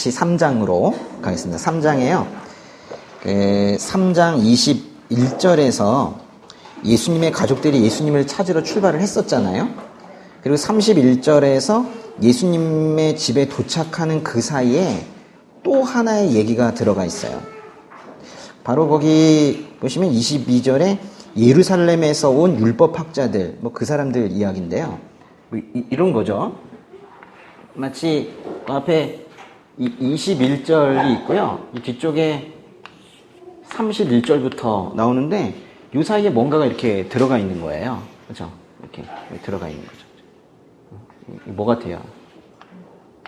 같이 3장으로 가겠습니다. 3장에요. 3장 21절에서 예수님의 가족들이 예수님을 찾으러 출발을 했었잖아요. 그리고 31절에서 예수님의 집에 도착하는 그 사이에 또 하나의 얘기가 들어가 있어요. 바로 거기 보시면 22절에 예루살렘에서 온 율법학자들, 그 사람들 이야기인데요. 이런 거죠. 마치 앞에 21절이 있고요. 이 뒤쪽에 31절부터 나오는데 이 사이에 뭔가가 이렇게 들어가 있는 거예요. 그렇죠? 이렇게 들어가 있는 거죠. 뭐 같아요?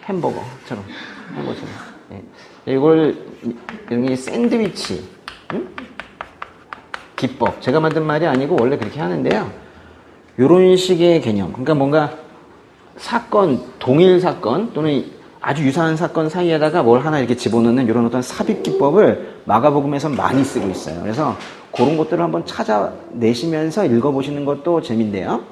햄버거처럼. 네. 이걸 여기 샌드위치 기법, 제가 만든 말이 아니고 원래 그렇게 하는데요. 이런 식의 개념, 그러니까 뭔가 사건, 동일 사건 또는 아주 유사한 사건 사이에다가 뭘 하나 이렇게 집어넣는 이런 어떤 삽입 기법을 마가복음에서 많이 쓰고 있어요. 그래서 그런 것들을 한번 찾아내시면서 읽어보시는 것도 재미인데요.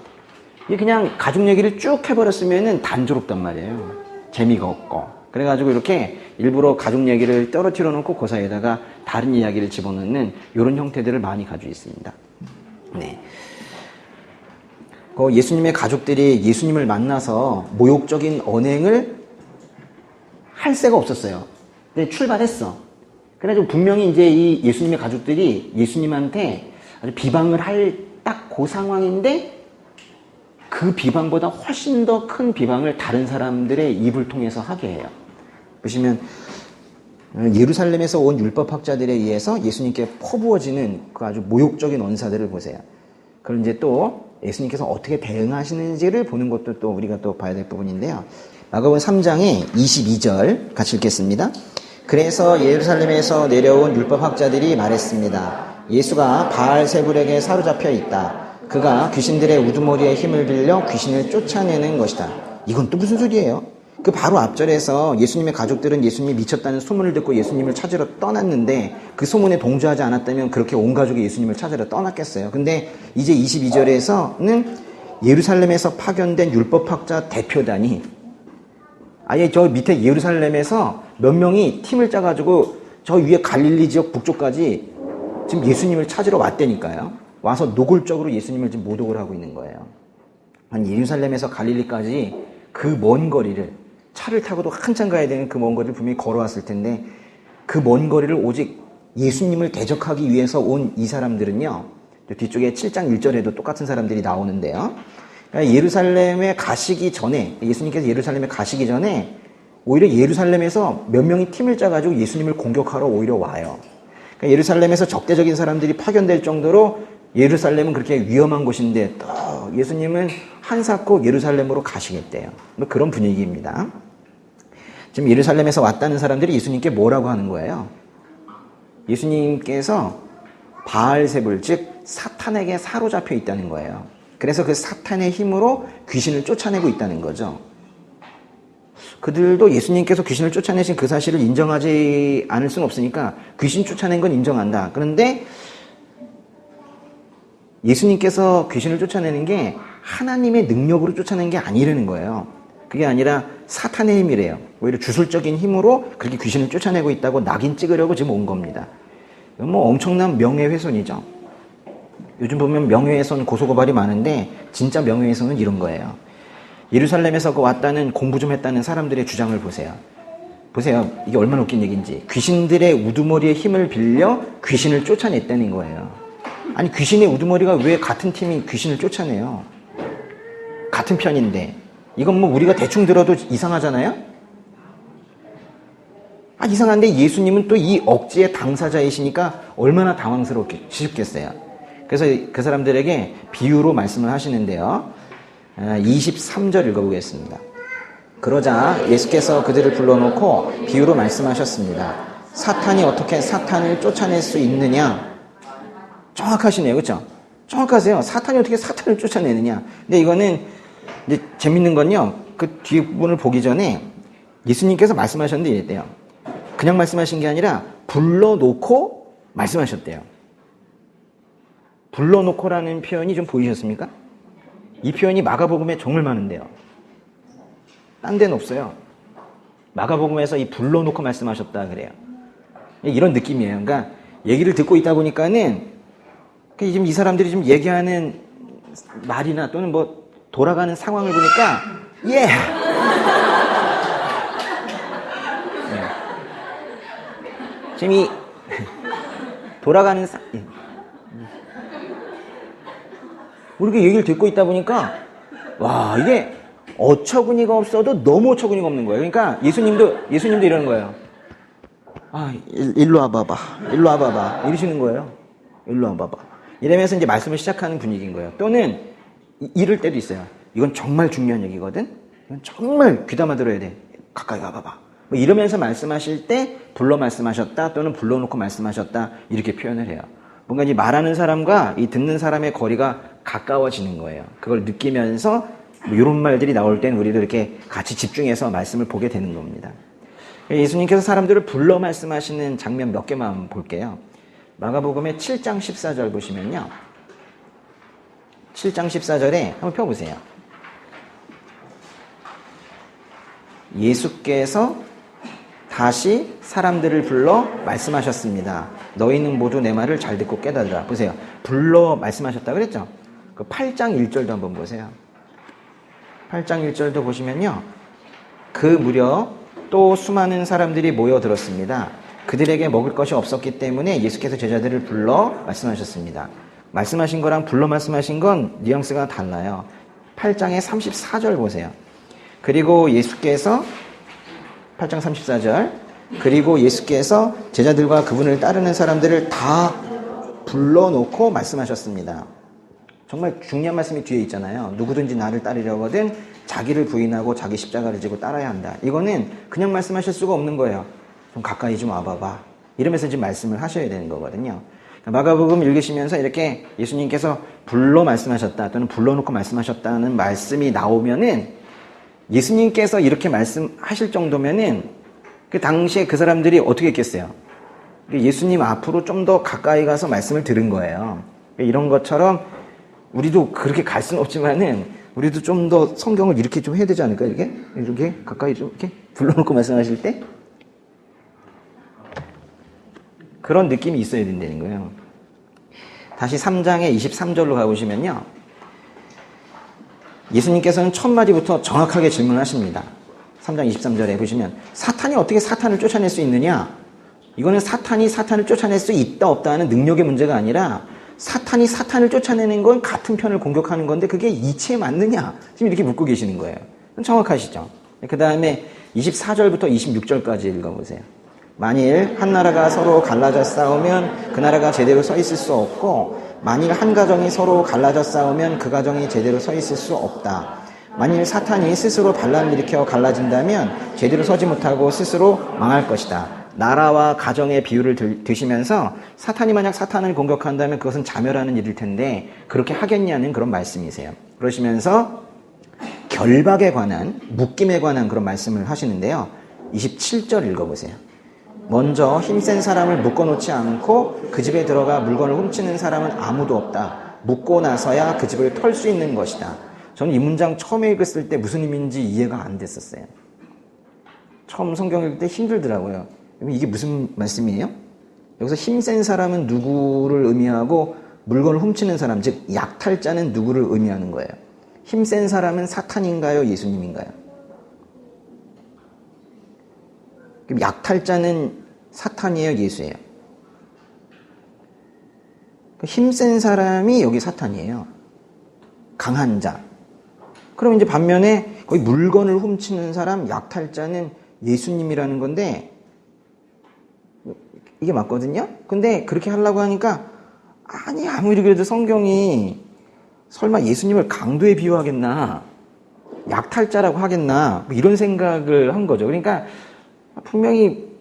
이게 그냥 가족 얘기를 쭉 해버렸으면 단조롭단 말이에요. 재미가 없고. 그래가지고 이렇게 일부러 가족 얘기를 떨어뜨려 놓고 그 사이에다가 다른 이야기를 집어넣는 이런 형태들을 많이 가지고 있습니다. 네. 예수님의 가족들이 예수님을 만나서 모욕적인 언행을 할 새가 없었어요. 근데 출발했어. 그래가지고 분명히 이제 이 예수님의 가족들이 예수님한테 아주 비방을 할 딱 그 상황인데 그 비방보다 훨씬 더 큰 비방을 다른 사람들의 입을 통해서 하게 해요. 보시면 예루살렘에서 온 율법학자들에 의해서 예수님께 퍼부어지는 그 아주 모욕적인 언사들을 보세요. 그럼 이제 또 예수님께서 어떻게 대응하시는지를 보는 것도 또 우리가 또 봐야 될 부분인데요. 마가복음 3장의 22절 같이 읽겠습니다. 그래서 예루살렘에서 내려온 율법학자들이 말했습니다. 예수가 바알세불에게 사로잡혀 있다. 그가 귀신들의 우두머리에 힘을 빌려 귀신을 쫓아내는 것이다. 이건 또 무슨 소리예요? 그 바로 앞절에서 예수님의 가족들은 예수님이 미쳤다는 소문을 듣고 예수님을 찾으러 떠났는데 그 소문에 동조하지 않았다면 그렇게 온 가족이 예수님을 찾으러 떠났겠어요. 근데 이제 22절에서는 예루살렘에서 파견된 율법학자 대표단이 아예 저 밑에 예루살렘에서 몇 명이 팀을 짜가지고 저 위에 갈릴리 지역 북쪽까지 지금 예수님을 찾으러 왔다니까요. 와서 노골적으로 예수님을 지금 모독을 하고 있는 거예요. 한 예루살렘에서 갈릴리까지 그 먼 거리를 차를 타고도 한참 가야 되는 그 먼 거리를 분명히 걸어왔을 텐데 그 먼 거리를 오직 예수님을 대적하기 위해서 온 이 사람들은요. 뒤쪽에 7장 1절에도 똑같은 사람들이 나오는데요. 그러니까 예루살렘에 가시기 전에 예수님께서 예루살렘에 가시기 전에 오히려 예루살렘에서 몇 명이 팀을 짜가지고 예수님을 공격하러 오히려 와요. 그러니까 예루살렘에서 적대적인 사람들이 파견될 정도로 예루살렘은 그렇게 위험한 곳인데 또 예수님은 한사코 예루살렘으로 가시겠대요. 뭐 그런 분위기입니다. 지금 예루살렘에서 왔다는 사람들이 예수님께 뭐라고 하는 거예요? 예수님께서 바알세불, 즉 사탄에게 사로잡혀 있다는 거예요. 그래서 그 사탄의 힘으로 귀신을 쫓아내고 있다는 거죠. 그들도 예수님께서 귀신을 쫓아내신 그 사실을 인정하지 않을 수는 없으니까 귀신 쫓아낸 건 인정한다. 그런데 예수님께서 귀신을 쫓아내는 게 하나님의 능력으로 쫓아낸 게 아니라는 거예요. 그게 아니라 사탄의 힘이래요. 오히려 주술적인 힘으로 그렇게 귀신을 쫓아내고 있다고 낙인 찍으려고 지금 온 겁니다. 이건 뭐 엄청난 명예훼손이죠. 요즘 보면 명예훼손 고소고발이 많은데 진짜 명예훼손은 이런 거예요. 예루살렘에서 왔다는 공부 좀 했다는 사람들의 주장을 보세요. 보세요. 이게 얼마나 웃긴 얘기인지. 귀신들의 우두머리의 힘을 빌려 귀신을 쫓아냈다는 거예요. 아니 귀신의 우두머리가 왜 같은 팀이 귀신을 쫓아내요? 같은 편인데. 이건 뭐 우리가 대충 들어도 이상하잖아요? 이상한데 예수님은 또 이 억지의 당사자이시니까 얼마나 당황스럽겠어요. 그래서 그 사람들에게 비유로 말씀을 하시는데요. 23절 읽어보겠습니다. 그러자 예수께서 그들을 불러놓고 비유로 말씀하셨습니다. 사탄이 어떻게 사탄을 쫓아낼 수 있느냐? 정확하시네요. 그렇죠? 정확하세요. 사탄이 어떻게 사탄을 쫓아내느냐? 근데 이거는 이제 재밌는 건요. 그 뒤에 부분을 보기 전에 예수님께서 말씀하셨는데 이랬대요. 그냥 말씀하신 게 아니라 불러놓고 말씀하셨대요. 불러놓고라는 표현이 좀 보이셨습니까? 이 표현이 마가복음에 정말 많은데요. 딴 데는 없어요. 마가복음에서 이 불러놓고 말씀하셨다 그래요. 이런 느낌이에요. 그러니까 얘기를 듣고 있다 보니까는 지금 이 사람들이 좀 얘기하는 말이나 또는 뭐 돌아가는 상황을 보니까 예. 지금 이 돌아가는 우리가 얘기를 듣고 있다 보니까 와 이게 어처구니가 없어도 너무 어처구니가 없는 거예요. 그러니까 예수님도 이러는 거예요. 아 일로 와봐봐, 일로 와봐봐 이러시는 거예요. 일로 와봐봐 이러면서 이제 말씀을 시작하는 분위기인 거예요. 또는 이럴 때도 있어요. 이건 정말 중요한 얘기거든. 이건 정말 귀담아 들어야 돼. 가까이 와봐봐. 뭐 이러면서 말씀하실 때 불러 말씀하셨다 또는 불러놓고 말씀하셨다 이렇게 표현을 해요. 뭔가 이 말하는 사람과 이 듣는 사람의 거리가 가까워지는 거예요. 그걸 느끼면서 뭐 이런 말들이 나올 땐 우리도 이렇게 같이 집중해서 말씀을 보게 되는 겁니다. 예수님께서 사람들을 불러 말씀하시는 장면 몇 개만 볼게요. 마가복음의 7장 14절 보시면요. 7장 14절에 한번 펴보세요. 예수께서 다시 사람들을 불러 말씀하셨습니다. 너희는 모두 내 말을 잘 듣고 깨달으라. 보세요. 불러 말씀하셨다 그랬죠? 그 8장 1절도 한번 보세요. 8장 1절도 보시면요. 그 무렵 또 수많은 사람들이 모여들었습니다. 그들에게 먹을 것이 없었기 때문에 예수께서 제자들을 불러 말씀하셨습니다. 말씀하신 거랑 불러 말씀하신 건 뉘앙스가 달라요. 8장의 34절 보세요. 그리고 예수께서 8장 34절 그리고 예수께서 제자들과 그분을 따르는 사람들을 다 불러놓고 말씀하셨습니다. 정말 중요한 말씀이 뒤에 있잖아요. 누구든지 나를 따르려거든 자기를 부인하고 자기 십자가를 지고 따라야 한다. 이거는 그냥 말씀하실 수가 없는 거예요. 좀 가까이 좀 와봐봐. 이러면서 지금 말씀을 하셔야 되는 거거든요. 마가복음 읽으시면서 이렇게 예수님께서 불러 말씀하셨다 또는 불러놓고 말씀하셨다는 말씀이 나오면은 예수님께서 이렇게 말씀하실 정도면은 그 당시에 그 사람들이 어떻게 했겠어요? 예수님 앞으로 좀 더 가까이 가서 말씀을 들은 거예요. 이런 것처럼 우리도 그렇게 갈 수는 없지만은 우리도 좀 더 성경을 이렇게 좀 해야 되지 않을까? 이렇게 가까이 좀 이렇게 불러놓고 말씀하실 때 그런 느낌이 있어야 된다는 거예요. 다시 3장의 23절로 가보시면요. 예수님께서는 첫 마디부터 정확하게 질문하십니다. 3장 23절에 보시면 사탄이 어떻게 사탄을 쫓아낼 수 있느냐? 이거는 사탄이 사탄을 쫓아낼 수 있다 없다 하는 능력의 문제가 아니라 사탄이 사탄을 쫓아내는 건 같은 편을 공격하는 건데 그게 이치에 맞느냐? 지금 이렇게 묻고 계시는 거예요. 정확하시죠? 그 다음에 24절부터 26절까지 읽어보세요. 만일 한 나라가 서로 갈라져 싸우면 그 나라가 제대로 서 있을 수 없고 만일 한 가정이 서로 갈라져 싸우면 그 가정이 제대로 서 있을 수 없다. 만일 사탄이 스스로 반란을 일으켜 갈라진다면 제대로 서지 못하고 스스로 망할 것이다. 나라와 가정의 비유를 드시면서 사탄이 만약 사탄을 공격한다면 그것은 자멸하는 일일 텐데 그렇게 하겠냐는 그런 말씀이세요. 그러시면서 결박에 관한 묶임에 관한 그런 말씀을 하시는데요. 27절 읽어보세요. 먼저 힘센 사람을 묶어놓지 않고 그 집에 들어가 물건을 훔치는 사람은 아무도 없다. 묶고 나서야 그 집을 털 수 있는 것이다. 저는 이 문장 처음에 읽었을 때 무슨 의미인지 이해가 안 됐었어요. 처음 성경 읽을 때 힘들더라고요. 이게 무슨 말씀이에요? 여기서 힘센 사람은 누구를 의미하고 물건을 훔치는 사람, 즉 약탈자는 누구를 의미하는 거예요? 힘센 사람은 사탄인가요? 예수님인가요? 약탈자는 사탄이에요? 예수예요? 힘센 사람이 여기 사탄이에요. 강한 자. 그럼 이제 반면에 거기 물건을 훔치는 사람, 약탈자는 예수님이라는 건데 이게 맞거든요? 근데 그렇게 하려고 하니까 아니 아무리 그래도 성경이 설마 예수님을 강도에 비유하겠나? 약탈자라고 하겠나? 뭐 이런 생각을 한 거죠. 그러니까 분명히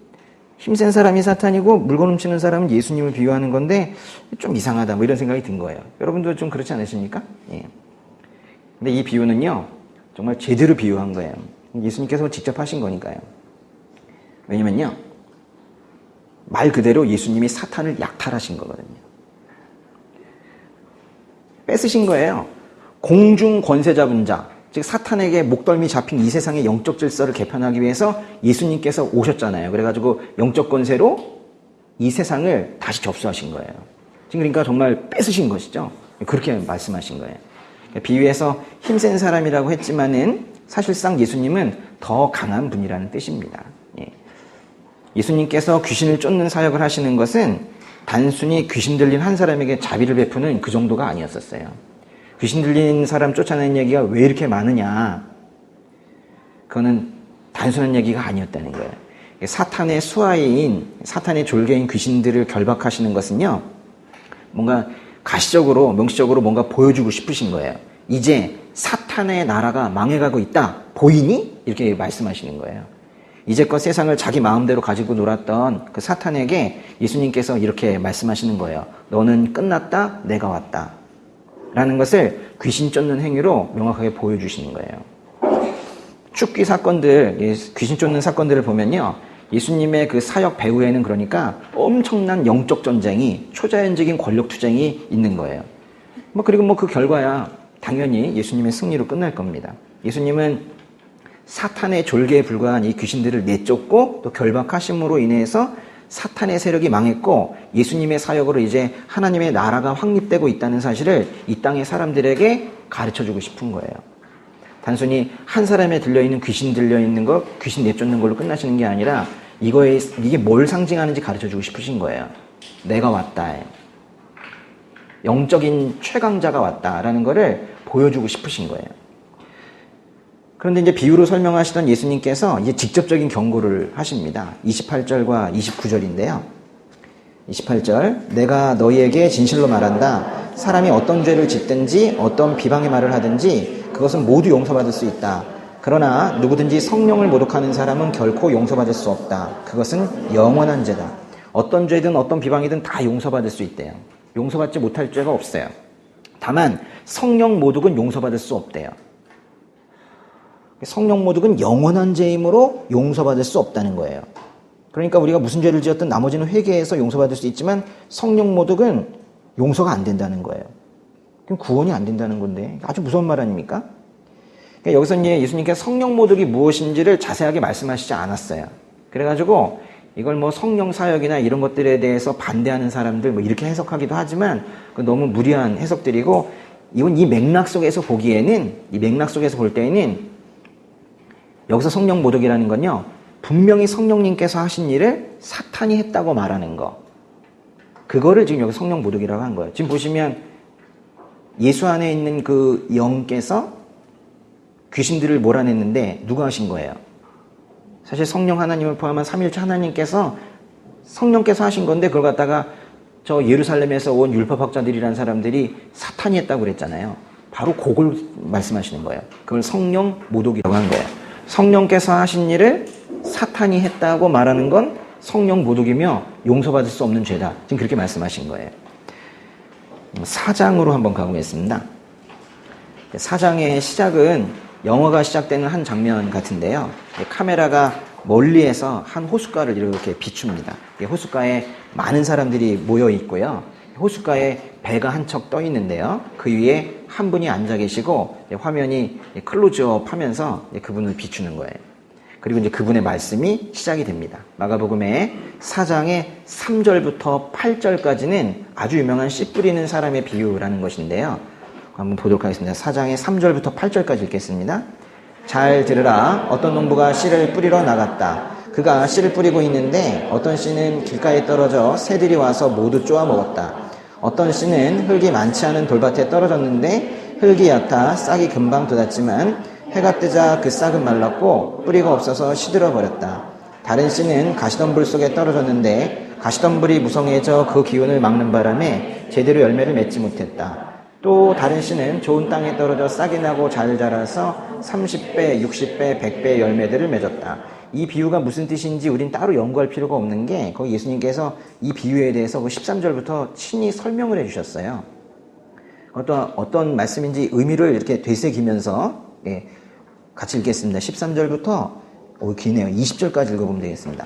힘센 사람이 사탄이고 물건 훔치는 사람은 예수님을 비유하는 건데 좀 이상하다 뭐 이런 생각이 든 거예요. 여러분도 좀 그렇지 않으십니까? 예. 근데 이 비유는요 정말 제대로 비유한 거예요. 예수님께서 직접 하신 거니까요. 왜냐면요 말 그대로 예수님이 사탄을 약탈하신 거거든요. 뺏으신 거예요. 공중 권세 잡은 자, 즉 사탄에게 목덜미 잡힌 이 세상의 영적 질서를 개편하기 위해서 예수님께서 오셨잖아요. 그래가지고 영적 권세로 이 세상을 다시 접수하신 거예요. 지금 그러니까 정말 뺏으신 것이죠. 그렇게 말씀하신 거예요. 비유해서 힘센 사람이라고 했지만은 사실상 예수님은 더 강한 분이라는 뜻입니다. 예수님께서 귀신을 쫓는 사역을 하시는 것은 단순히 귀신 들린 한 사람에게 자비를 베푸는 그 정도가 아니었었어요. 귀신 들린 사람 쫓아내는 얘기가 왜 이렇게 많으냐? 그거는 단순한 얘기가 아니었다는 거예요. 사탄의 수하인, 사탄의 졸개인 귀신들을 결박하시는 것은요, 뭔가 가시적으로, 명시적으로 뭔가 보여주고 싶으신 거예요. 이제 사탄의 나라가 망해가고 있다. 보이니? 이렇게 말씀하시는 거예요. 이제껏 세상을 자기 마음대로 가지고 놀았던 그 사탄에게 예수님께서 이렇게 말씀하시는 거예요. 너는 끝났다. 내가 왔다. 라는 것을 귀신 쫓는 행위로 명확하게 보여주시는 거예요. 축귀 사건들, 귀신 쫓는 사건들을 보면요. 예수님의 그 사역 배후에는 그러니까 엄청난 영적 전쟁이, 초자연적인 권력 투쟁이 있는 거예요. 그리고 그 결과야 당연히 예수님의 승리로 끝날 겁니다. 예수님은 사탄의 졸개에 불과한 이 귀신들을 내쫓고 또 결박하심으로 인해서 사탄의 세력이 망했고 예수님의 사역으로 이제 하나님의 나라가 확립되고 있다는 사실을 이 땅의 사람들에게 가르쳐주고 싶은 거예요. 단순히 한 사람에 들려있는 귀신 들려있는 거, 귀신 내쫓는 걸로 끝나시는 게 아니라 이게 뭘 상징하는지 가르쳐주고 싶으신 거예요. 내가 왔다. 영적인 최강자가 왔다라는 거를 보여주고 싶으신 거예요. 그런데 이제 비유로 설명하시던 예수님께서 이제 직접적인 경고를 하십니다. 28절과 29절인데요. 28절, 내가 너희에게 진실로 말한다. 사람이 어떤 죄를 짓든지 어떤 비방의 말을 하든지 그것은 모두 용서받을 수 있다. 그러나 누구든지 성령을 모독하는 사람은 결코 용서받을 수 없다. 그것은 영원한 죄다. 어떤 죄든 어떤 비방이든 다 용서받을 수 있대요. 용서받지 못할 죄가 없어요. 다만 성령 모독은 용서받을 수 없대요. 성령 모독은 영원한 죄이므로 용서받을 수 없다는 거예요. 그러니까 우리가 무슨 죄를 지었든 나머지는 회개해서 용서받을 수 있지만 성령 모독은 용서가 안 된다는 거예요. 그럼 구원이 안 된다는 건데 아주 무서운 말 아닙니까? 그러니까 여기서 이제 예수님께서 성령 모독이 무엇인지를 자세하게 말씀하시지 않았어요. 그래가지고 이걸 성령 사역이나 이런 것들에 대해서 반대하는 사람들 이렇게 해석하기도 하지만 너무 무리한 해석들이고 이건 이 맥락 속에서 보기에는 이 맥락 속에서 볼 때에는 여기서 성령 모독이라는 건요 분명히 성령님께서 하신 일을 사탄이 했다고 말하는 거 그거를 지금 여기 성령 모독이라고 한 거예요. 지금 보시면 예수 안에 있는 그 영께서 귀신들을 몰아냈는데 누가 하신 거예요? 사실 성령 하나님을 포함한 삼위일체 하나님께서 성령께서 하신 건데 그걸 갖다가 저 예루살렘에서 온 율법학자들이라는 사람들이 사탄이 했다고 그랬잖아요. 바로 그걸 말씀하시는 거예요. 그걸 성령 모독이라고 한 거예요. 성령께서 하신 일을 사탄이 했다고 말하는 건 성령 모독이며 용서받을 수 없는 죄다. 지금 그렇게 말씀하신 거예요. 4장으로 한번 가보겠습니다. 4장의 시작은 영화가 시작되는 한 장면 같은데요. 카메라가 멀리에서 한 호숫가를 이렇게 비춥니다. 호숫가에 많은 사람들이 모여 있고요. 호숫가에 배가 한 척 떠 있는데요. 그 위에 한 분이 앉아 계시고 화면이 클로즈업 하면서 그분을 비추는 거예요. 그리고 이제 그분의 말씀이 시작이 됩니다. 마가복음의 4장의 3절부터 8절까지는 아주 유명한 씨 뿌리는 사람의 비유라는 것인데요. 한번 보도록 하겠습니다. 4장의 3절부터 8절까지 읽겠습니다. 잘 들으라. 어떤 농부가 씨를 뿌리러 나갔다. 그가 씨를 뿌리고 있는데 어떤 씨는 길가에 떨어져 새들이 와서 모두 쪼아 먹었다. 어떤 씨는 흙이 많지 않은 돌밭에 떨어졌는데 흙이 얕아 싹이 금방 돋았지만 해가 뜨자 그 싹은 말랐고 뿌리가 없어서 시들어 버렸다. 다른 씨는 가시덤불 속에 떨어졌는데 가시덤불이 무성해져 그 기운을 막는 바람에 제대로 열매를 맺지 못했다. 또 다른 씨는 좋은 땅에 떨어져 싹이 나고 잘 자라서 30배, 60배, 100배의 열매들을 맺었다. 이 비유가 무슨 뜻인지 우린 따로 연구할 필요가 없는 게 거기 예수님께서 이 비유에 대해서 13절부터 친히 설명을 해주셨어요. 어떤 말씀인지 의미를 이렇게 되새기면서 같이 읽겠습니다. 13절부터 기네요. 20절까지 읽어보면 되겠습니다.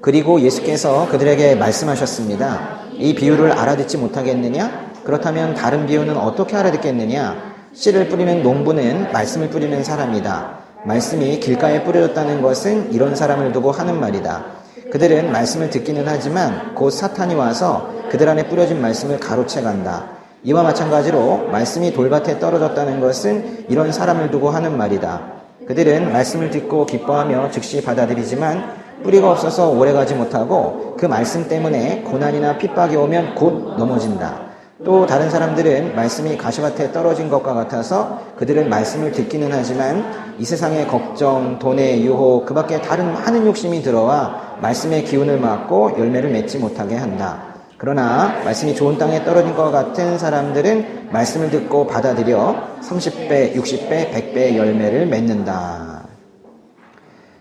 그리고 예수께서 그들에게 말씀하셨습니다. 이 비유를 알아듣지 못하겠느냐? 그렇다면 다른 비유는 어떻게 알아듣겠느냐? 씨를 뿌리는 농부는 말씀을 뿌리는 사람이다. 말씀이 길가에 뿌려졌다는 것은 이런 사람을 두고 하는 말이다. 그들은 말씀을 듣기는 하지만 곧 사탄이 와서 그들 안에 뿌려진 말씀을 가로채 간다. 이와 마찬가지로 말씀이 돌밭에 떨어졌다는 것은 이런 사람을 두고 하는 말이다. 그들은 말씀을 듣고 기뻐하며 즉시 받아들이지만 뿌리가 없어서 오래가지 못하고 그 말씀 때문에 고난이나 핍박이 오면 곧 넘어진다. 또 다른 사람들은 말씀이 가시밭에 떨어진 것과 같아서 그들은 말씀을 듣기는 하지만 이 세상의 걱정, 돈의 유혹, 그 밖에 다른 많은 욕심이 들어와 말씀의 기운을 막고 열매를 맺지 못하게 한다. 그러나 말씀이 좋은 땅에 떨어진 것과 같은 사람들은 말씀을 듣고 받아들여 30배, 60배, 100배의 열매를 맺는다.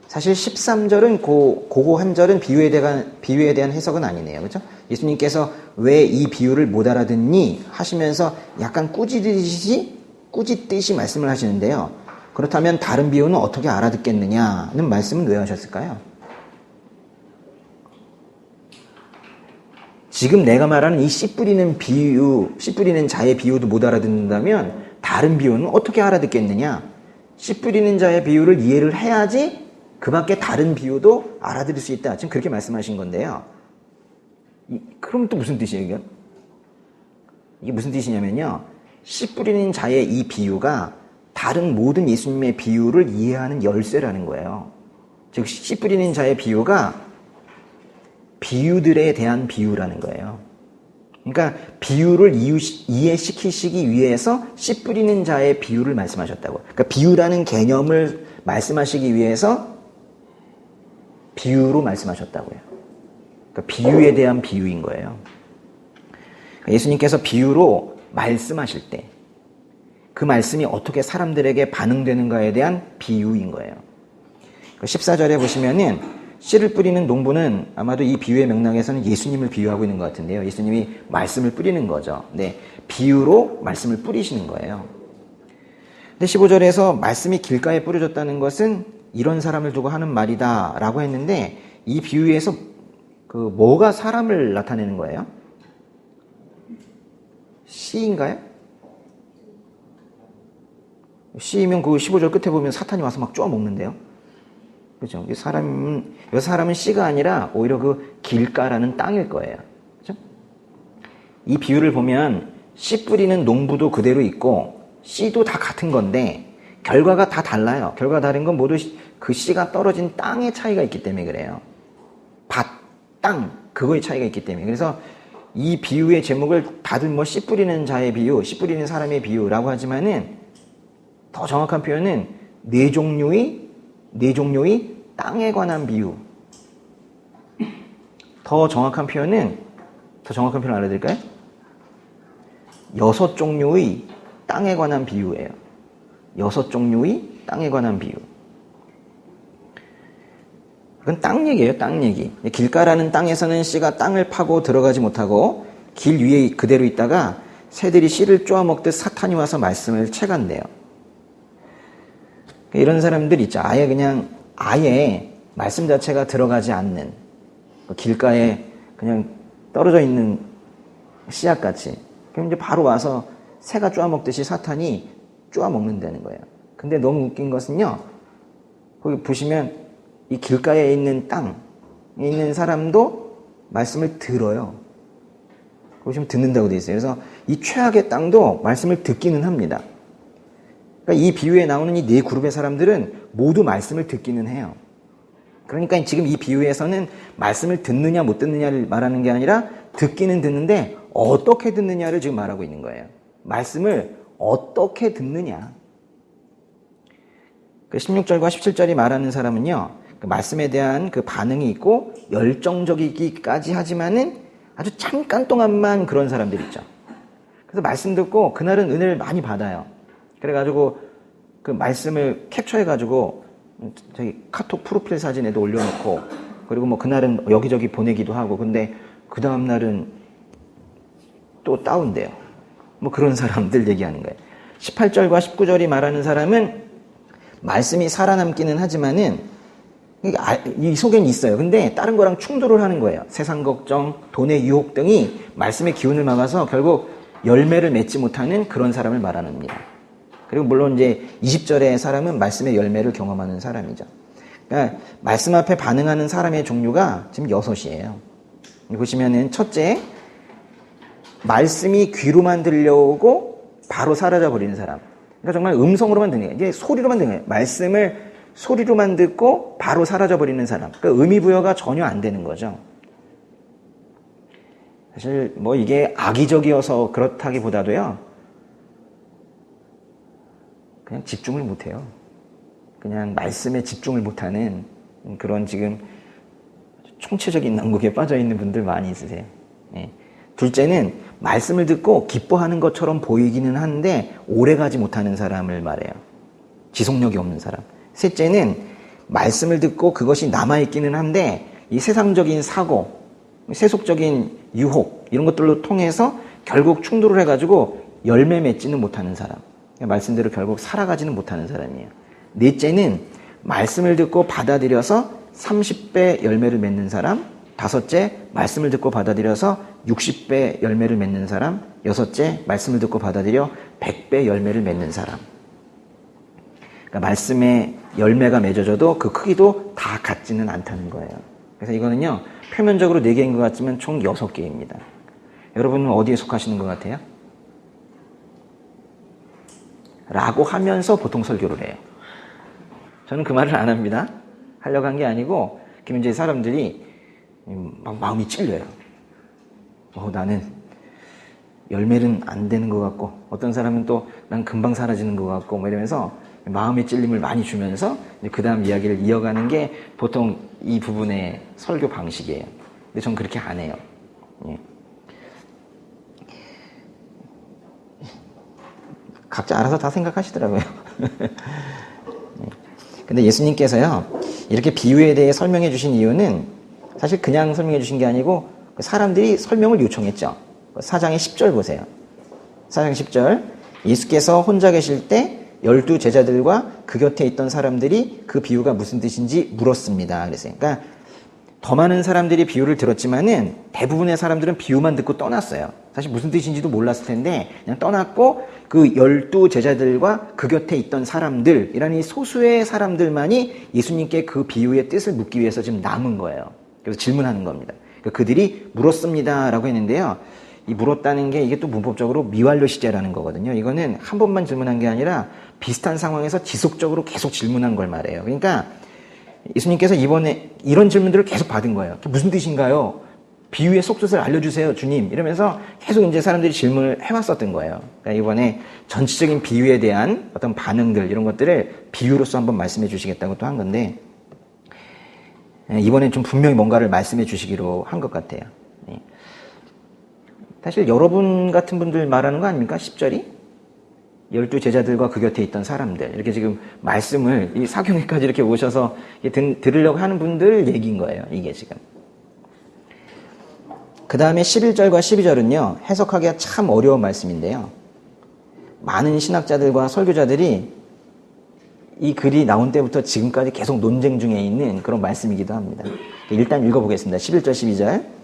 사실 13절은 고거 한 절은 비유에 대한 해석은 아니네요. 그렇죠? 예수님께서 왜 이 비유를 못 알아듣니 하시면서 약간 꾸짖듯이 말씀을 하시는데요. 그렇다면 다른 비유는 어떻게 알아듣겠느냐는 말씀은 왜 하셨을까요? 지금 내가 말하는 이 씨 뿌리는 자의 비유도 못 알아듣는다면 다른 비유는 어떻게 알아듣겠느냐? 씨 뿌리는 자의 비유를 이해를 해야지 그 밖에 다른 비유도 알아들을 수 있다. 지금 그렇게 말씀하신 건데요. 그럼 또 무슨 뜻이에요? 이게 무슨 뜻이냐면요. 씨 뿌리는 자의 이 비유가 다른 모든 예수님의 비유를 이해하는 열쇠라는 거예요. 즉, 씨 뿌리는 자의 비유가 비유들에 대한 비유라는 거예요. 그러니까 비유를 이해시키시기 위해서 씨 뿌리는 자의 비유를 말씀하셨다고. 그러니까 비유라는 개념을 말씀하시기 위해서 비유로 말씀하셨다고요. 그러니까 비유에 대한 비유인 거예요. 그러니까 예수님께서 비유로 말씀하실 때 그 말씀이 어떻게 사람들에게 반응되는가에 대한 비유인 거예요. 14절에 보시면은 씨를 뿌리는 농부는 아마도 이 비유의 맥락에서는 예수님을 비유하고 있는 것 같은데요. 예수님이 말씀을 뿌리는 거죠. 네, 비유로 말씀을 뿌리시는 거예요. 근데 15절에서 말씀이 길가에 뿌려졌다는 것은 이런 사람을 두고 하는 말이다 라고 했는데 이 비유에서 뭐가 사람을 나타내는 거예요? 씨인가요? 씨이면 그 15절 끝에 보면 사탄이 와서 막 쪼아 먹는데요. 그죠? 이 사람은 씨가 아니라 오히려 그 길가라는 땅일 거예요. 그죠? 이 비유를 보면 씨 뿌리는 농부도 그대로 있고 씨도 다 같은 건데 결과가 다 달라요. 결과가 다른 건 모두 그 씨가 떨어진 땅의 차이가 있기 때문에 그래요. 밭, 땅, 그거의 차이가 있기 때문에. 그래서 이 비유의 제목을 다들 씨 뿌리는 자의 비유, 씨 뿌리는 사람의 비유라고 하지만은 더 정확한 표현은 네 종류의 땅에 관한 비유. 더 정확한 표현을 알려드릴까요? 6종류의 땅에 관한 비유예요. 6종류의 땅에 관한 비유. 그건 땅 얘기예요, 땅 얘기. 길가라는 땅에서는 씨가 땅을 파고 들어가지 못하고 길 위에 그대로 있다가 새들이 씨를 쪼아먹듯 사탄이 와서 말씀을 채간대요. 이런 사람들 있죠. 아예 말씀 자체가 들어가지 않는 길가에 그냥 떨어져 있는 씨앗같이. 그럼 이제 바로 와서 새가 쪼아먹듯이 사탄이 쪼아먹는다는 거예요. 근데 너무 웃긴 것은요. 거기 보시면 이 길가에 있는 땅에 있는 사람도 말씀을 들어요. 보시면 듣는다고 되어 있어요. 그래서 이 최악의 땅도 말씀을 듣기는 합니다. 그러니까 이 비유에 나오는 이 네 그룹의 사람들은 모두 말씀을 듣기는 해요. 그러니까 지금 이 비유에서는 말씀을 듣느냐 못 듣느냐를 말하는 게 아니라 듣기는 듣는데 어떻게 듣느냐를 지금 말하고 있는 거예요. 말씀을 어떻게 듣느냐. 16절과 17절이 말하는 사람은요. 그 말씀에 대한 그 반응이 있고 열정적이기까지 하지만은 아주 잠깐 동안만 그런 사람들 있죠. 그래서 말씀 듣고 그날은 은혜를 많이 받아요. 그래가지고 그 말씀을 캡처해가지고 저기 카톡 프로필 사진에도 올려놓고 그리고 그날은 여기저기 보내기도 하고 근데 그 다음날은 또 다운돼요. 그런 사람들 얘기하는 거예요. 18절과 19절이 말하는 사람은 말씀이 살아남기는 하지만은 이 속에는 있어요. 근데 다른 거랑 충돌을 하는 거예요. 세상 걱정, 돈의 유혹 등이 말씀의 기운을 막아서 결국 열매를 맺지 못하는 그런 사람을 말하는 겁니다. 그리고 물론 이제 20절의 사람은 말씀의 열매를 경험하는 사람이죠. 그러니까 말씀 앞에 반응하는 사람의 종류가 지금 6이에요. 보시면은 첫째, 말씀이 귀로만 들려오고 바로 사라져버리는 사람. 그러니까 정말 음성으로만 듣는 거예요. 이게 소리로만 듣는 거예요. 말씀을 소리로만 듣고 바로 사라져버리는 사람. 그러니까 의미부여가 전혀 안 되는 거죠. 사실 뭐 이게 악의적이어서 그렇다기보다도요, 그냥 집중을 못해요. 그냥 말씀에 집중을 못하는 그런 지금 총체적인 난국에 빠져있는 분들 많이 있으세요. 예. 둘째는 말씀을 듣고 기뻐하는 것처럼 보이기는 한데 오래가지 못하는 사람을 말해요. 지속력이 없는 사람. 셋째는 말씀을 듣고 그것이 남아있기는 한데 이 세상적인 사고, 세속적인 유혹 이런 것들로 통해서 결국 충돌을 해가지고 열매 맺지는 못하는 사람. 말씀대로 결국 살아가지는 못하는 사람이에요. 넷째는 말씀을 듣고 받아들여서 30배 열매를 맺는 사람. 다섯째, 말씀을 듣고 받아들여서 60배 열매를 맺는 사람. 여섯째, 말씀을 듣고 받아들여 100배 열매를 맺는 사람. 그러니까 말씀의 열매가 맺어져도 그 크기도 다 같지는 않다는 거예요. 그래서 이거는요, 표면적으로 4개인 것 같지만 총 6개입니다. 여러분은 어디에 속하시는 것 같아요? 라고 하면서 보통 설교를 해요. 저는 그 말을 안 합니다. 하려고 한 게 아니고, 그러면 이제 사람들이 막 마음이 찔려요. 나는 열매는 안 되는 것 같고, 어떤 사람은 또 난 금방 사라지는 것 같고, 뭐 이러면서 마음의 찔림을 많이 주면서 그 다음 이야기를 이어가는 게 보통 이 부분의 설교 방식이에요. 근데 전 그렇게 안 해요. 예. 각자 알아서 다 생각하시더라고요. 근데 예수님께서요, 이렇게 비유에 대해 설명해 주신 이유는 사실 그냥 설명해 주신 게 아니고 사람들이 설명을 요청했죠. 4장의 10절 보세요. 4장 10절. 예수께서 혼자 계실 때 12 제자들과 그 곁에 있던 사람들이 그 비유가 무슨 뜻인지 물었습니다. 그랬어요. 그러니까 더 많은 사람들이 비유를 들었지만은 대부분의 사람들은 비유만 듣고 떠났어요. 사실 무슨 뜻인지도 몰랐을 텐데 그냥 떠났고 그 12 제자들과 그 곁에 있던 사람들이라는 이 소수의 사람들만이 예수님께 그 비유의 뜻을 묻기 위해서 지금 남은 거예요. 그래서 질문하는 겁니다. 그러니까 그들이 물었습니다 라고 했는데요. 이 물었다는 게 이게 또 문법적으로 미완료 시제라는 거거든요. 이거는 한 번만 질문한 게 아니라 비슷한 상황에서 지속적으로 계속 질문한 걸 말해요. 그러니까 예수님께서 이번에 이런 질문들을 계속 받은 거예요. 무슨 뜻인가요? 비유의 속뜻을 알려주세요, 주님. 이러면서 계속 이제 사람들이 질문을 해왔었던 거예요. 그러니까 이번에 전체적인 비유에 대한 어떤 반응들, 이런 것들을 비유로서 한번 말씀해 주시겠다고 또 한 건데, 이번엔 좀 분명히 뭔가를 말씀해 주시기로 한 것 같아요. 사실 여러분 같은 분들 말하는 거 아닙니까? 10절이? 12 제자들과 그 곁에 있던 사람들. 이렇게 지금 말씀을 이 사경회까지 이렇게 오셔서 들으려고 하는 분들 얘기인 거예요. 이게 지금. 그 다음에 11절과 12절은요. 해석하기가 참 어려운 말씀인데요. 많은 신학자들과 설교자들이 이 글이 나온 때부터 지금까지 계속 논쟁 중에 있는 그런 말씀이기도 합니다. 일단 읽어보겠습니다. 11절, 12절.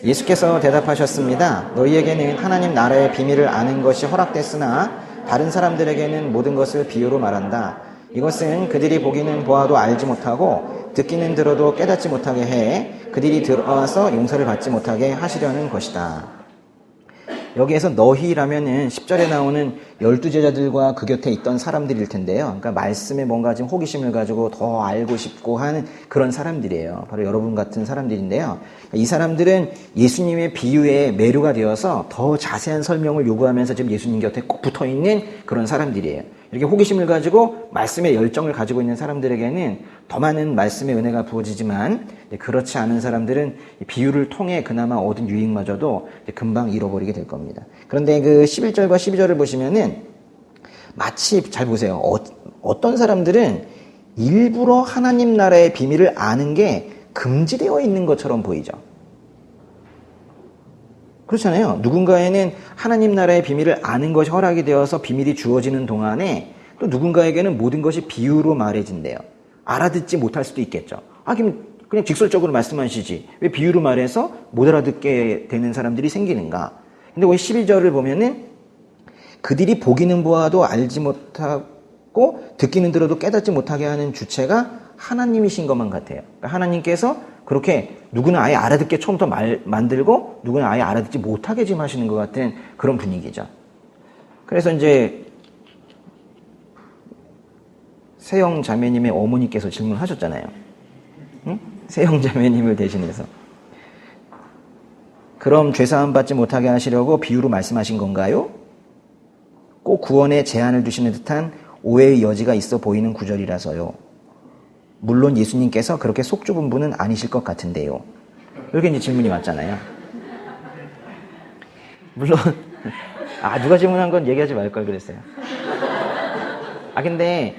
예수께서 대답하셨습니다. 너희에게는 하나님 나라의 비밀을 아는 것이 허락됐으나 다른 사람들에게는 모든 것을 비유로 말한다. 이것은 그들이 보기는 보아도 알지 못하고 듣기는 들어도 깨닫지 못하게 해 그들이 들어와서 용서를 받지 못하게 하시려는 것이다. 여기에서 너희라면은 10절에 나오는 12 제자들과 그 곁에 있던 사람들일 텐데요. 그러니까 말씀에 뭔가 지금 호기심을 가지고 더 알고 싶고 하는 그런 사람들이에요. 바로 여러분 같은 사람들인데요. 이 사람들은 예수님의 비유에 매료가 되어서 더 자세한 설명을 요구하면서 지금 예수님 곁에 꼭 붙어 있는 그런 사람들이에요. 이렇게 호기심을 가지고 말씀의 열정을 가지고 있는 사람들에게는 더 많은 말씀의 은혜가 부어지지만 그렇지 않은 사람들은 비유를 통해 그나마 얻은 유익마저도 금방 잃어버리게 될 겁니다. 그런데 그 11절과 12절을 보시면은 마치 잘 보세요. 어떤 사람들은 일부러 하나님 나라의 비밀을 아는 게 금지되어 있는 것처럼 보이죠. 그렇잖아요. 누군가에는 하나님 나라의 비밀을 아는 것이 허락이 되어서 비밀이 주어지는 동안에 또 누군가에게는 모든 것이 비유로 말해진대요. 알아듣지 못할 수도 있겠죠. 그냥 직설적으로 말씀하시지. 왜 비유로 말해서 못 알아듣게 되는 사람들이 생기는가? 근데 왜 12절을 보면은 그들이 보기는 보아도 알지 못하고 듣기는 들어도 깨닫지 못하게 하는 주체가 하나님이신 것만 같아요. 그러니까 하나님께서 그렇게 누구는 아예 알아듣게 처음부터 만들고 누구는 아예 알아듣지 못하게 지금 하시는 것 같은 그런 분위기죠. 그래서 이제 세영 자매님의 어머니께서 질문하셨잖아요. 응? 세영 자매님을 대신해서. 그럼 죄사함 받지 못하게 하시려고 비유로 말씀하신 건가요? 꼭 구원에 제한을 두시는 듯한 오해의 여지가 있어 보이는 구절이라서요. 물론 예수님께서 그렇게 속 좁은 분은 아니실 것 같은데요. 이렇게 이제 질문이 왔잖아요. 물론 누가 질문한 건 얘기하지 말 걸 그랬어요. 근데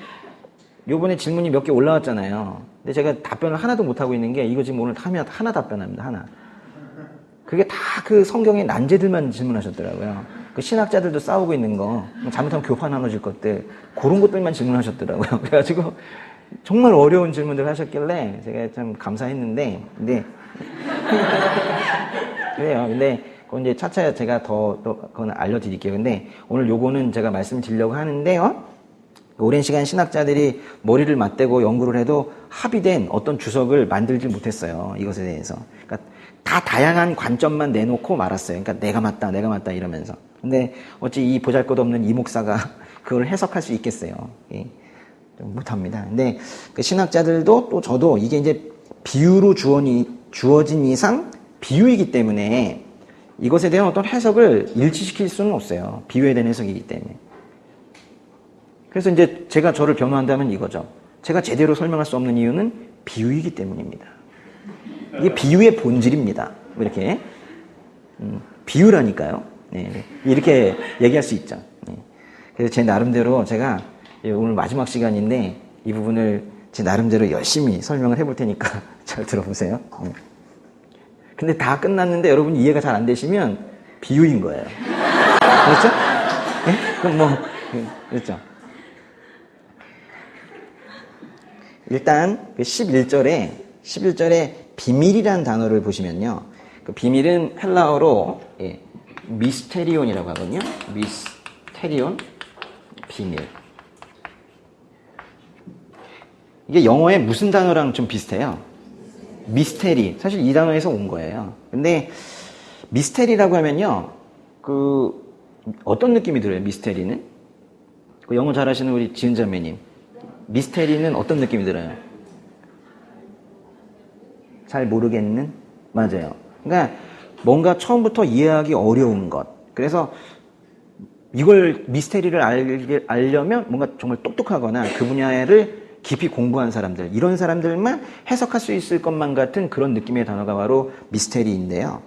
요번에 질문이 몇 개 올라왔잖아요. 근데 제가 답변을 하나도 못하고 있는 게 이거 지금 오늘 하나 답변합니다. 하나. 그게 다 그 성경의 난제들만 질문하셨더라고요. 그 신학자들도 싸우고 있는 거, 잘못하면 교파 나눠질 것들, 그런 것들만 질문하셨더라고요. 그래가지고 정말 어려운 질문들 하셨길래 제가 참 감사했는데, 근데 그래요. 근데 그건 이제 차차 제가 더 그건 알려드릴게요. 근데 오늘 요거는 제가 말씀드리려고 하는데요. 오랜 시간 신학자들이 머리를 맞대고 연구를 해도 합의된 어떤 주석을 만들지 못했어요. 이것에 대해서. 그러니까 다 다양한 관점만 내놓고 말았어요. 그러니까 내가 맞다 이러면서. 근데 어찌 이 보잘것없는 이 목사가 그걸 해석할 수 있겠어요. 예. 좀 못합니다. 근데 그 신학자들도 또 저도 이게 이제 비유로 주어진 이상 비유이기 때문에 이것에 대한 어떤 해석을 일치시킬 수는 없어요. 비유에 대한 해석이기 때문에. 그래서 이제 제가 저를 변호한다면 이거죠. 제가 제대로 설명할 수 없는 이유는 비유이기 때문입니다. 이게 비유의 본질입니다. 이렇게 비유라니까요. 네, 이렇게 얘기할 수 있죠. 네. 그래서 제 나름대로 제가 오늘 마지막 시간인데 이 부분을 제 나름대로 열심히 설명을 해볼 테니까 잘 들어보세요. 네. 근데 다 끝났는데 여러분 이해가 잘 안 되시면 비유인 거예요. 그렇죠? 네? 그럼 그렇죠. 일단 그 11절에 비밀이라는 단어를 보시면요. 그 비밀은 헬라어로 미스테리온이라고 하거든요. 미스테리온, 비밀. 이게 영어에 무슨 단어랑 좀 비슷해요? 미스테리. 사실 이 단어에서 온 거예요. 근데 미스테리라고 하면요. 어떤 느낌이 들어요? 미스테리는? 그 영어 잘하시는 우리 지은 자매님. 미스테리는 어떤 느낌이 들어요? 잘 모르겠는? 맞아요. 그러니까 뭔가 처음부터 이해하기 어려운 것. 그래서 이걸 미스테리를 알려면 뭔가 정말 똑똑하거나 그 분야를 깊이 공부한 사람들, 이런 사람들만 해석할 수 있을 것만 같은 그런 느낌의 단어가 바로 미스테리인데요.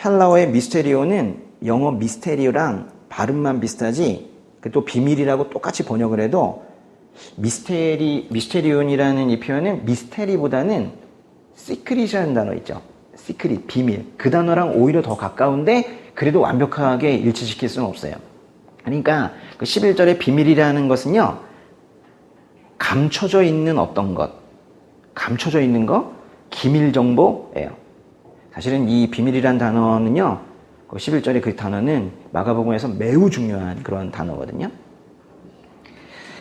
헬라어의 미스테리오는 영어 미스테리오랑 발음만 비슷하지 또 비밀이라고 똑같이 번역을 해도 미스테리온이라는 이 표현은 미스테리보다는 시크릿이라는 단어 있죠. 시크릿, 비밀. 그 단어랑 오히려 더 가까운데 그래도 완벽하게 일치시킬 수는 없어요. 그러니까 그 11절의 비밀이라는 것은요. 감춰져 있는 어떤 것, 감춰져 있는 거, 기밀 정보예요. 사실은 이 비밀이라는 단어는요. 그 11절의 그 단어는 마가복음에서 매우 중요한 그런 단어거든요.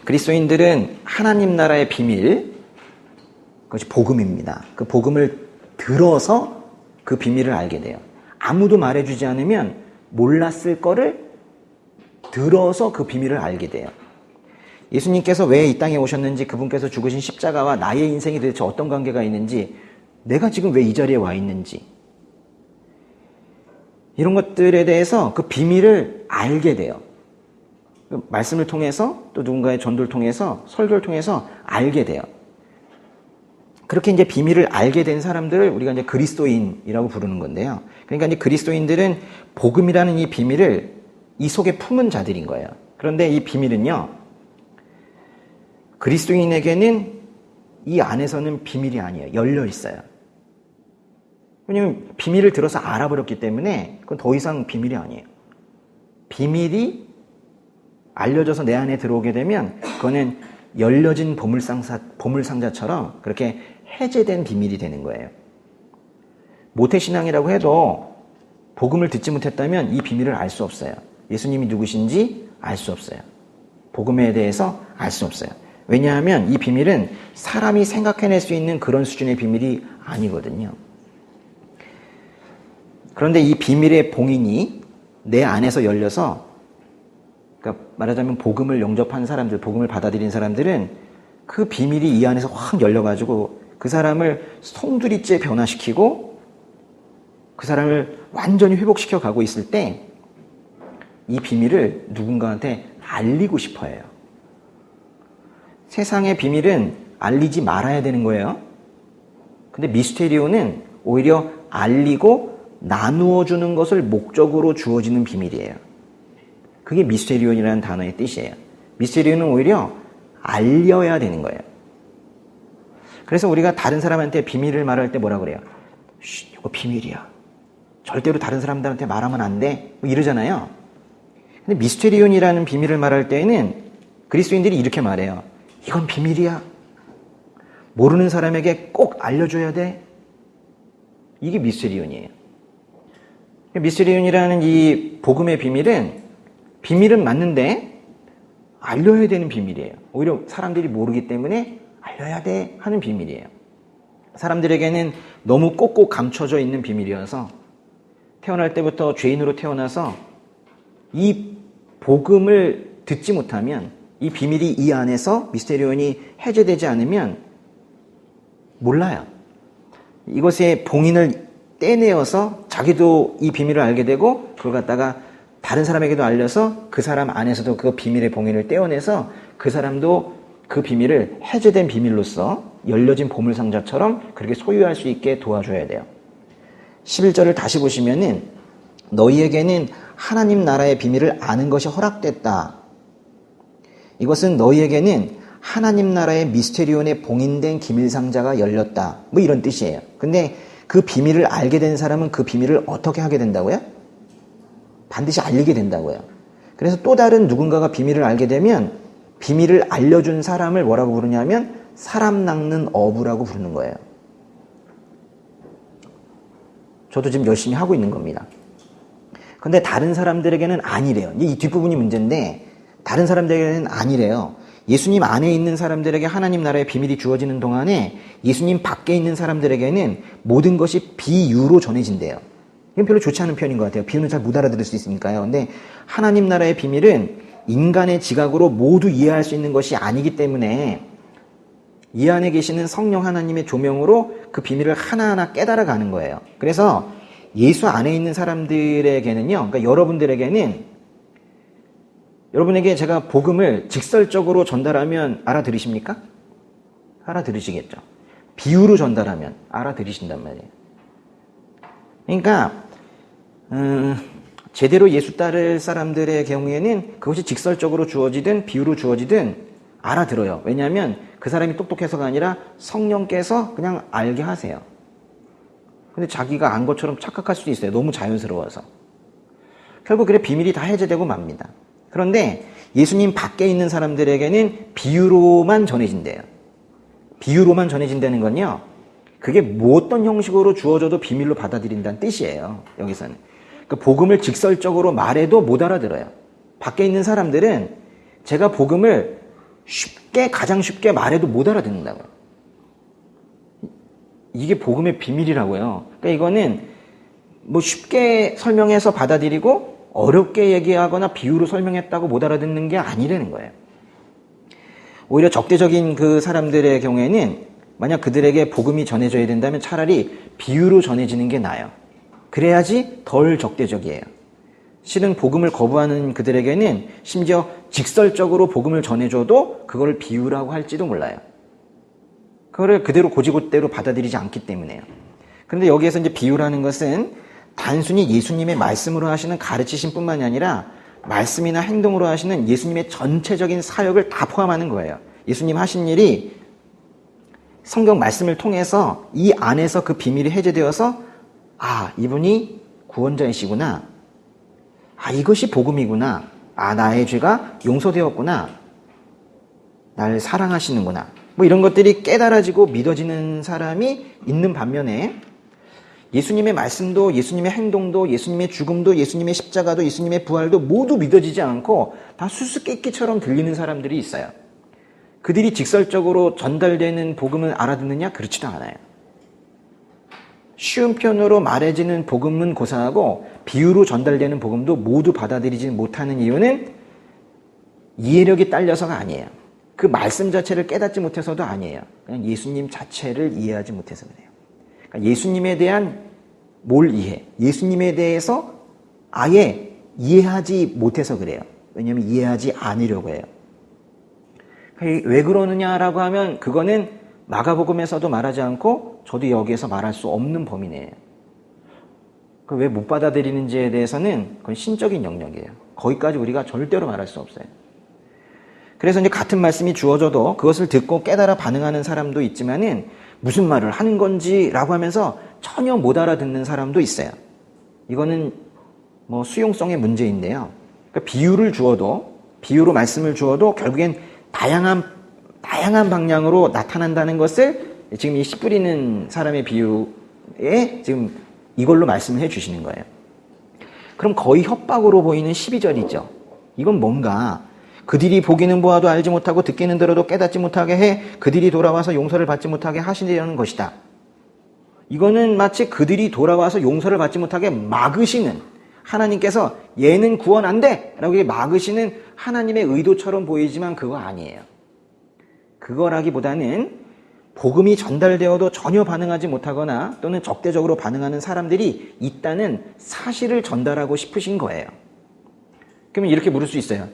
그리스도인들은 하나님 나라의 비밀, 그것이 복음입니다. 그 복음을 들어서 그 비밀을 알게 돼요. 아무도 말해주지 않으면 몰랐을 거를 들어서 그 비밀을 알게 돼요. 예수님께서 왜 이 땅에 오셨는지, 그분께서 죽으신 십자가와 나의 인생이 도대체 어떤 관계가 있는지, 내가 지금 왜 이 자리에 와 있는지, 이런 것들에 대해서 그 비밀을 알게 돼요. 말씀을 통해서 또 누군가의 전도를 통해서 설교를 통해서 알게 돼요. 그렇게 이제 비밀을 알게 된 사람들을 우리가 이제 그리스도인이라고 부르는 건데요. 그러니까 이제 그리스도인들은 복음이라는 이 비밀을 이 속에 품은 자들인 거예요. 그런데 이 비밀은요, 그리스도인에게는 이 안에서는 비밀이 아니에요. 열려 있어요. 왜냐면 비밀을 들어서 알아버렸기 때문에 그건 더 이상 비밀이 아니에요. 비밀이 알려져서 내 안에 들어오게 되면 그거는 열려진 보물상자처럼 그렇게 해제된 비밀이 되는 거예요. 모태신앙이라고 해도 복음을 듣지 못했다면 이 비밀을 알 수 없어요. 예수님이 누구신지 알 수 없어요. 복음에 대해서 알 수 없어요. 왜냐하면 이 비밀은 사람이 생각해낼 수 있는 그런 수준의 비밀이 아니거든요. 그런데 이 비밀의 봉인이 내 안에서 열려서, 그러니까 말하자면 복음을 영접한 사람들, 복음을 받아들인 사람들은 그 비밀이 이 안에서 확 열려가지고 그 사람을 송두리째 변화시키고 그 사람을 완전히 회복시켜 가고 있을 때 이 비밀을 누군가한테 알리고 싶어 해요. 세상의 비밀은 알리지 말아야 되는 거예요. 근데 미스테리오는 오히려 알리고 나누어 주는 것을 목적으로 주어지는 비밀이에요. 그게 미스테리온이라는 단어의 뜻이에요. 미스테리온은 오히려 알려야 되는 거예요. 그래서 우리가 다른 사람한테 비밀을 말할 때 뭐라 그래요? 쉿, 이거 비밀이야. 절대로 다른 사람들한테 말하면 안 돼. 뭐 이러잖아요. 근데 미스테리온이라는 비밀을 말할 때에는 그리스도인들이 이렇게 말해요. 이건 비밀이야. 모르는 사람에게 꼭 알려줘야 돼. 이게 미스테리온이에요. 미스테리온이라는 이 복음의 비밀은 맞는데 알려야 되는 비밀이에요. 오히려 사람들이 모르기 때문에 알려야 돼 하는 비밀이에요. 사람들에게는 너무 꼭꼭 감춰져 있는 비밀이어서 태어날 때부터 죄인으로 태어나서 이 복음을 듣지 못하면, 이 비밀이 이 안에서 미스테리온이 해제되지 않으면 몰라요. 이것의 봉인을 떼내어서 자기도 이 비밀을 알게 되고 그걸 갖다가 다른 사람에게도 알려서 그 사람 안에서도 그 비밀의 봉인을 떼어내서 그 사람도 그 비밀을 해제된 비밀로서 열려진 보물상자처럼 그렇게 소유할 수 있게 도와줘야 돼요. 11절을 다시 보시면은 너희에게는 하나님 나라의 비밀을 아는 것이 허락됐다. 이것은 너희에게는 하나님 나라의 미스테리온에 봉인된 기밀상자가 열렸다. 뭐 이런 뜻이에요. 근데 그 비밀을 알게 된 사람은 그 비밀을 어떻게 하게 된다고요? 반드시 알리게 된다고요. 그래서 또 다른 누군가가 비밀을 알게 되면 비밀을 알려준 사람을 뭐라고 부르냐면 사람 낚는 어부라고 부르는 거예요. 저도 지금 열심히 하고 있는 겁니다. 근데 다른 사람들에게는 아니래요. 이 뒷부분이 문제인데 다른 사람들에게는 아니래요. 예수님 안에 있는 사람들에게 하나님 나라의 비밀이 주어지는 동안에 예수님 밖에 있는 사람들에게는 모든 것이 비유로 전해진대요. 이건 별로 좋지 않은 표현인 것 같아요. 비유는 잘 못 알아들을 수 있으니까요. 근데 하나님 나라의 비밀은 인간의 지각으로 모두 이해할 수 있는 것이 아니기 때문에 이 안에 계시는 성령 하나님의 조명으로 그 비밀을 하나하나 깨달아가는 거예요. 그래서 예수 안에 있는 사람들에게는요, 그러니까 여러분에게 제가 복음을 직설적으로 전달하면 알아들으십니까? 알아들으시겠죠. 비유로 전달하면 알아들으신단 말이에요. 그러니까 제대로 예수 따를 사람들의 경우에는 그것이 직설적으로 주어지든 비유로 주어지든 알아들어요. 왜냐하면 그 사람이 똑똑해서가 아니라 성령께서 그냥 알게 하세요. 근데 자기가 안 것처럼 착각할 수도 있어요. 너무 자연스러워서. 결국 그래 비밀이 다 해제되고 맙니다. 그런데 예수님 밖에 있는 사람들에게는 비유로만 전해진대요. 비유로만 전해진다는 건요, 그게 뭐 어떤 형식으로 주어져도 비밀로 받아들인다는 뜻이에요. 여기서는. 그 복음을 직설적으로 말해도 못 알아들어요. 밖에 있는 사람들은 제가 복음을 가장 쉽게 말해도 못 알아듣는다고요. 이게 복음의 비밀이라고요. 그러니까 이거는 뭐 쉽게 설명해서 받아들이고 어렵게 얘기하거나 비유로 설명했다고 못 알아듣는 게 아니라는 거예요. 오히려 적대적인 그 사람들의 경우에는 만약 그들에게 복음이 전해져야 된다면 차라리 비유로 전해지는 게 나아요. 그래야지 덜 적대적이에요. 실은 복음을 거부하는 그들에게는 심지어 직설적으로 복음을 전해줘도 그걸 비유라고 할지도 몰라요. 그거를 그대로 고지고대로 받아들이지 않기 때문에요. 그런데 여기에서 이제 비유라는 것은 단순히 예수님의 말씀으로 하시는 가르치심 뿐만이 아니라 말씀이나 행동으로 하시는 예수님의 전체적인 사역을 다 포함하는 거예요. 예수님 하신 일이 성경 말씀을 통해서 이 안에서 그 비밀이 해제되어서 아, 이분이 구원자이시구나. 아, 이것이 복음이구나. 아, 나의 죄가 용서되었구나. 날 사랑하시는구나. 뭐 이런 것들이 깨달아지고 믿어지는 사람이 있는 반면에 예수님의 말씀도 예수님의 행동도 예수님의 죽음도 예수님의 십자가도 예수님의 부활도 모두 믿어지지 않고 다 수수께끼처럼 들리는 사람들이 있어요. 그들이 직설적으로 전달되는 복음을 알아듣느냐? 그렇지도 않아요. 쉬운 편으로 말해지는 복음은 고사하고 비유로 전달되는 복음도 모두 받아들이지 못하는 이유는 이해력이 딸려서가 아니에요. 그 말씀 자체를 깨닫지 못해서도 아니에요. 그냥 예수님 자체를 이해하지 못해서 그래요. 그러니까 예수님에 대한 뭘 이해? 예수님에 대해서 아예 이해하지 못해서 그래요. 왜냐하면 이해하지 않으려고 해요. 왜 그러느냐라고 하면 그거는 마가복음에서도 말하지 않고 저도 여기에서 말할 수 없는 범위네요. 왜 못 받아들이는지에 대해서는 그건 신적인 영역이에요. 거기까지 우리가 절대로 말할 수 없어요. 그래서 이제 같은 말씀이 주어져도 그것을 듣고 깨달아 반응하는 사람도 있지만은 무슨 말을 하는 건지라고 하면서 전혀 못 알아듣는 사람도 있어요. 이거는 뭐 수용성의 문제인데요. 그러니까 비유로 말씀을 주어도 결국엔 다양한 방향으로 나타난다는 것을 지금 이 씨 뿌리는 사람의 비유에 지금 이걸로 말씀을 해 주시는 거예요. 그럼 거의 협박으로 보이는 12절이죠. 이건 뭔가 그들이 보기는 보아도 알지 못하고 듣기는 들어도 깨닫지 못하게 해 그들이 돌아와서 용서를 받지 못하게 하시려는 것이다. 이거는 마치 그들이 돌아와서 용서를 받지 못하게 막으시는 하나님께서 얘는 구원 안 돼! 라고 막으시는 하나님의 의도처럼 보이지만 그거 아니에요. 그거라기보다는 복음이 전달되어도 전혀 반응하지 못하거나 또는 적대적으로 반응하는 사람들이 있다는 사실을 전달하고 싶으신 거예요. 그러면 이렇게 물을 수 있어요.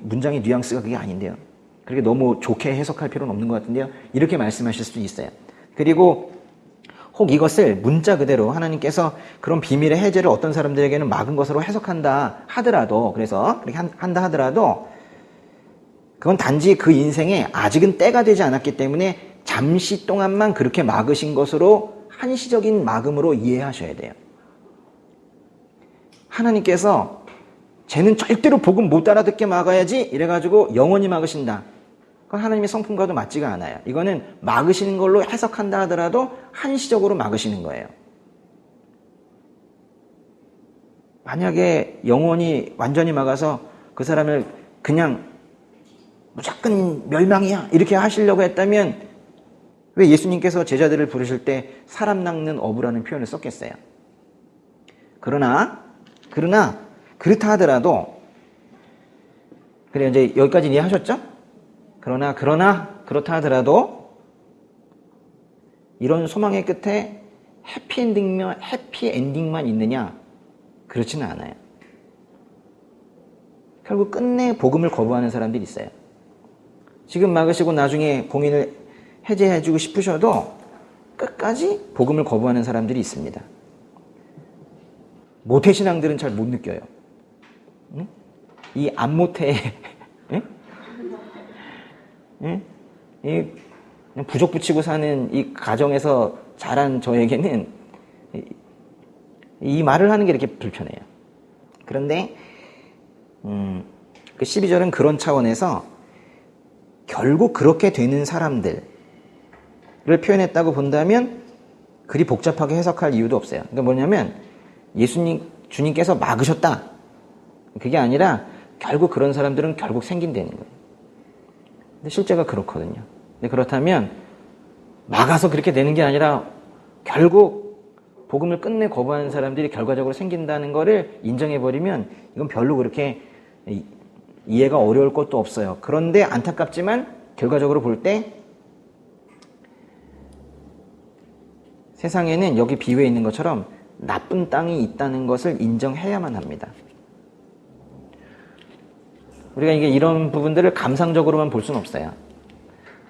문장의 뉘앙스가 그게 아닌데요. 그렇게 너무 좋게 해석할 필요는 없는 것 같은데요. 이렇게 말씀하실 수도 있어요. 그리고 혹 이것을 문자 그대로 하나님께서 그런 비밀의 해제를 어떤 사람들에게는 막은 것으로 해석한다 하더라도, 그래서 그렇게 한다 하더라도 그건 단지 그 인생에 아직은 때가 되지 않았기 때문에 잠시 동안만 그렇게 막으신 것으로 한시적인 막음으로 이해하셔야 돼요. 하나님께서 쟤는 절대로 복음 못 알아듣게 막아야지 이래가지고 영원히 막으신다. 그건 하나님의 성품과도 맞지가 않아요. 이거는 막으시는 걸로 해석한다 하더라도 한시적으로 막으시는 거예요. 만약에 영원히 완전히 막아서 그 사람을 그냥 무조건 멸망이야 이렇게 하시려고 했다면 왜 예수님께서 제자들을 부르실 때 사람 낚는 어부라는 표현을 썼겠어요? 그러나 그렇다 하더라도, 그래 이제 여기까지 이해하셨죠? 그러나 그렇다 하더라도 이런 소망의 끝에 해피엔딩만 있느냐? 그렇지는 않아요. 결국 끝내 복음을 거부하는 사람들이 있어요. 지금 막으시고 나중에 봉인을 해제해주고 싶으셔도 끝까지 복음을 거부하는 사람들이 있습니다. 모태신앙들은 잘 못 느껴요. 응? 이 안모태, 응? 응? 그냥 부족 붙이고 사는 이 가정에서 자란 저에게는 이 말을 하는 게 이렇게 불편해요. 그런데 그 12절은 그런 차원에서 결국 그렇게 되는 사람들을 표현했다고 본다면 그리 복잡하게 해석할 이유도 없어요. 그러니까 뭐냐면 주님께서 막으셨다. 그게 아니라 결국 그런 사람들은 결국 생긴다는 거예요. 근데 실제가 그렇거든요. 근데 그렇다면 막아서 그렇게 되는 게 아니라 결국 복음을 끝내 거부하는 사람들이 결과적으로 생긴다는 거를 인정해버리면 이건 별로 그렇게 이해가 어려울 것도 없어요. 그런데 안타깝지만 결과적으로 볼 때 세상에는 여기 비유에 있는 것처럼 나쁜 땅이 있다는 것을 인정해야만 합니다. 우리가 이런 부분들을 감상적으로만 볼 수는 없어요.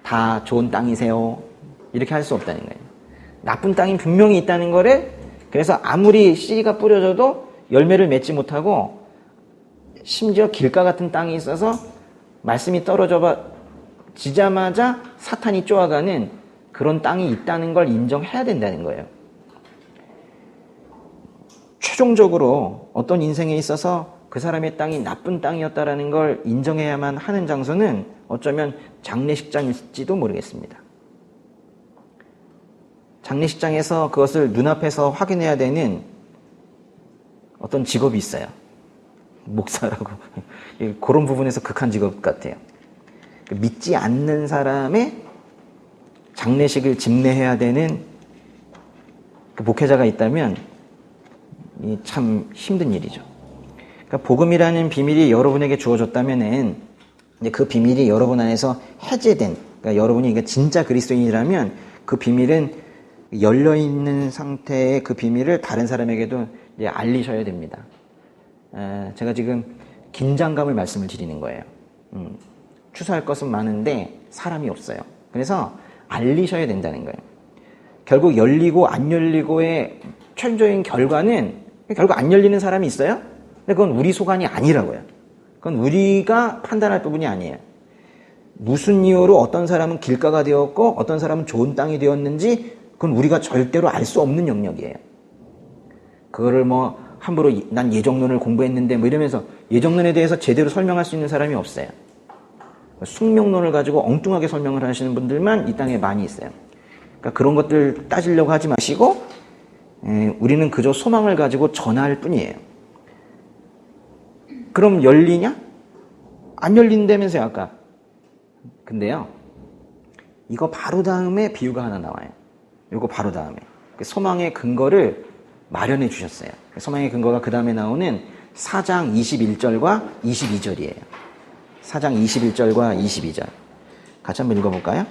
다 좋은 땅이세요. 이렇게 할 수 없다는 거예요. 나쁜 땅이 분명히 있다는 거를, 그래서 아무리 씨가 뿌려져도 열매를 맺지 못하고 심지어 길가 같은 땅이 있어서 말씀이 떨어지자마자 사탄이 쪼아가는 그런 땅이 있다는 걸 인정해야 된다는 거예요. 최종적으로 어떤 인생에 있어서 그 사람의 땅이 나쁜 땅이었다라는 걸 인정해야만 하는 장소는 어쩌면 장례식장일지도 모르겠습니다. 장례식장에서 그것을 눈앞에서 확인해야 되는 어떤 직업이 있어요. 목사라고. 그런 부분에서 극한 직업 같아요. 믿지 않는 사람의 장례식을 집례해야 되는 그 목회자가 있다면 참 힘든 일이죠. 그러니까 복음이라는 비밀이 여러분에게 주어졌다면은 이제 그 비밀이 여러분 안에서 해제된, 그러니까 여러분이 진짜 그리스도인이라면 그 비밀은 열려 있는 상태의 그 비밀을 다른 사람에게도 이제 알리셔야 됩니다. 제가 지금 긴장감을 말씀을 드리는 거예요. 추수할 것은 많은데 사람이 없어요. 그래서 알리셔야 된다는 거예요. 결국 열리고 안 열리고의 최종적인 결과는 결국 안 열리는 사람이 있어요? 근데 그건 우리 소관이 아니라고요. 그건 우리가 판단할 부분이 아니에요. 무슨 이유로 어떤 사람은 길가가 되었고 어떤 사람은 좋은 땅이 되었는지 그건 우리가 절대로 알 수 없는 영역이에요. 그거를 뭐 함부로 난 예정론을 공부했는데 뭐 이러면서 예정론에 대해서 제대로 설명할 수 있는 사람이 없어요. 숙명론을 가지고 엉뚱하게 설명을 하시는 분들만 이 땅에 많이 있어요. 그러니까 그런 것들 따지려고 하지 마시고 우리는 그저 소망을 가지고 전할 뿐이에요. 그럼 열리냐? 안 열린다면서요 아까. 근데요 이거 바로 다음에 비유가 하나 나와요. 이거 바로 다음에 소망의 근거를 마련해 주셨어요. 소망의 근거가 그 다음에 나오는 4장 21절과 22절이에요. 4장 21절과 22절 같이 한번 읽어볼까요?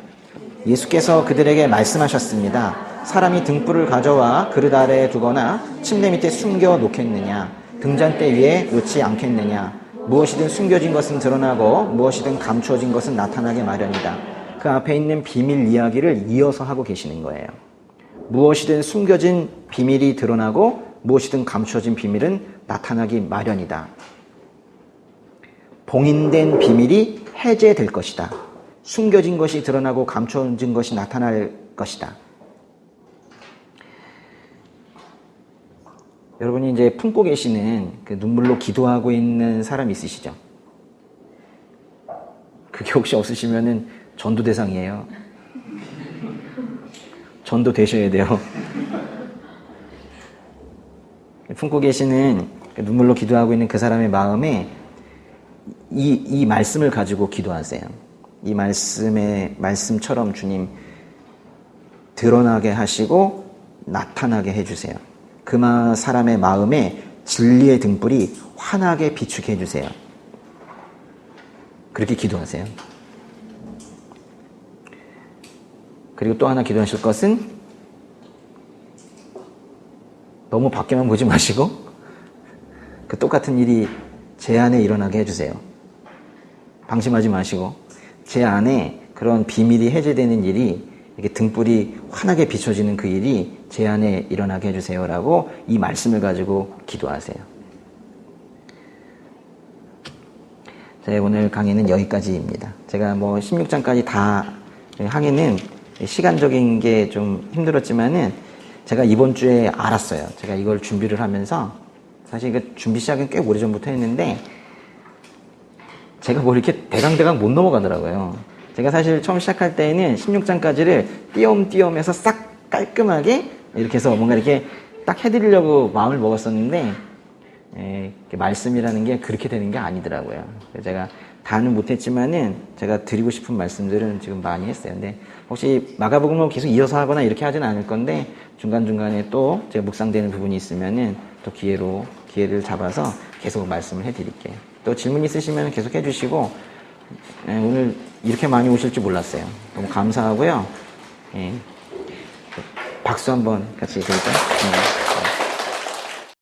예수께서 그들에게 말씀하셨습니다. 사람이 등불을 가져와 그릇 아래에 두거나 침대 밑에 숨겨 놓겠느냐? 등잔대 위에 놓지 않겠느냐? 무엇이든 숨겨진 것은 드러나고 무엇이든 감추어진 것은 나타나게 마련이다. 그 앞에 있는 비밀 이야기를 이어서 하고 계시는 거예요. 무엇이든 숨겨진 비밀이 드러나고 무엇이든 감추어진 비밀은 나타나기 마련이다. 봉인된 비밀이 해제될 것이다. 숨겨진 것이 드러나고 감춰진 것이 나타날 것이다. 여러분이 이제 품고 계시는 그 눈물로 기도하고 있는 사람 있으시죠? 그게 혹시 없으시면은 전도 대상이에요. 전도 되셔야 돼요. 품고 계시는 눈물로 기도하고 있는 그 사람의 마음에 이 말씀을 가지고 기도하세요. 이 말씀처럼 주님 드러나게 하시고 나타나게 해주세요. 그 사람의 마음에 진리의 등불이 환하게 비추게 해주세요. 그렇게 기도하세요. 그리고 또 하나 기도하실 것은 너무 밖에만 보지 마시고 그 똑같은 일이 제 안에 일어나게 해주세요. 방심하지 마시고 제 안에 그런 비밀이 해제되는 일이 이렇게 등불이 환하게 비춰지는 그 일이 제 안에 일어나게 해주세요라고 이 말씀을 가지고 기도하세요. 제 오늘 강의는 여기까지입니다. 제가 뭐 16장까지 다 하기는 시간적인 게 좀 힘들었지만은 제가 이번 주에 알았어요. 제가 이걸 준비를 하면서 사실 그 준비 시작은 꽤 오래전부터 했는데 제가 뭐 이렇게 대강대강 못 넘어가더라고요. 제가 사실 처음 시작할 때에는 16장까지를 띄엄띄엄 해서 싹 깔끔하게 이렇게 해서 뭔가 이렇게 딱 해드리려고 마음을 먹었었는데 말씀이라는 게 그렇게 되는 게 아니더라고요. 제가 다는 못했지만은 제가 드리고 싶은 말씀들은 지금 많이 했어요. 근데 혹시 마가복음을 계속 이어서 하거나 이렇게 하지는 않을 건데 중간중간에 또 제가 묵상되는 부분이 있으면은 또 기회를 잡아서 계속 말씀을 해드릴게요. 또 질문 있으시면 계속 해주시고 오늘 이렇게 많이 오실 줄 몰랐어요. 너무 감사하고요. 박수 한번 같이 드릴까요?